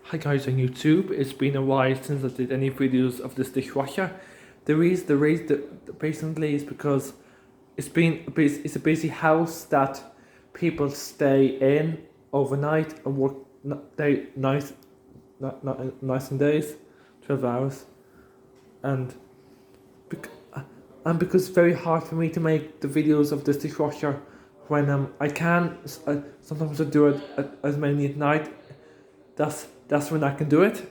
Hi guys on YouTube, it's been a while since I did any videos of this dishwasher. The reason basically is because it's a busy house that people stay in overnight and work nice in days, 12 hours, and because it's very hard for me to make the videos of this dishwasher when I can. Sometimes I do it as many at night. That's when I can do it.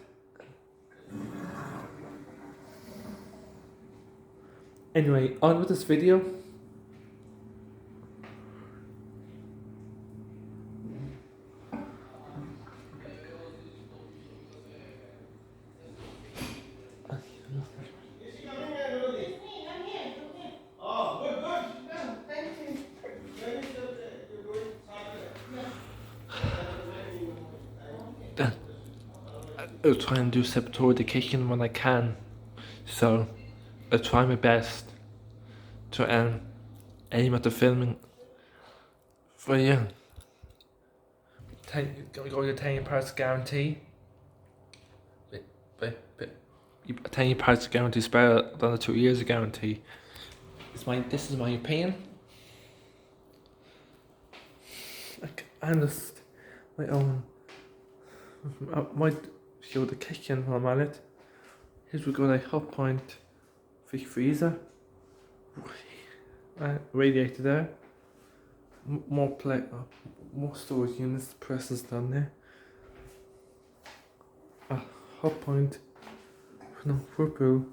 Anyway, on with this video. I'll try and do step toward the kitchen when I can. So I'll try my best to aim at the filming for you. Go with a 10 parts guarantee. A 10 parts guarantee is better than a 2 years guarantee. This is my opinion. I'm just my own. I might show the kitchen while I'm at it. Here's we got a hot point fish freezer. Radiator there. More storage units, presses down there. A hot point, whirlpool,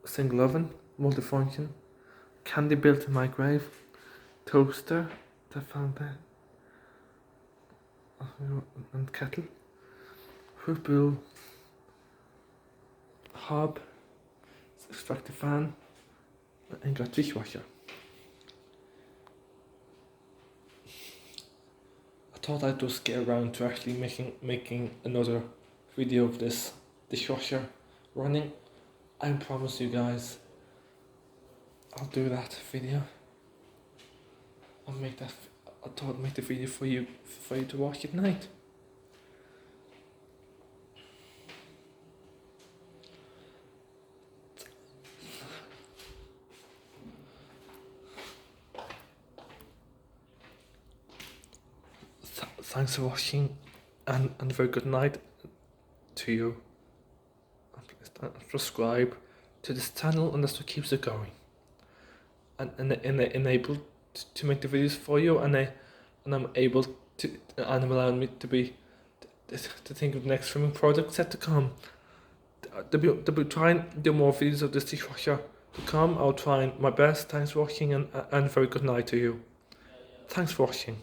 single oven, multifunction, candy built-in microwave, toaster that I found there, and kettle, whirlpool, hob, extractor fan, and got dishwasher. I thought I'd just get around to actually making another video of this dishwasher running. I promise you guys I'll do that video. I thought I'd make the video for you to watch at night. Thanks for watching, and a very good night to you. Subscribe to this channel, and that's what keeps it going. And able to make the videos for you, and I'm able to, and I'm allowing me to think of the next filming project set to come. They'll be trying to do more videos of this dishwasher to come. I'll try my best. Thanks for watching, and very good night to you. Thanks for watching.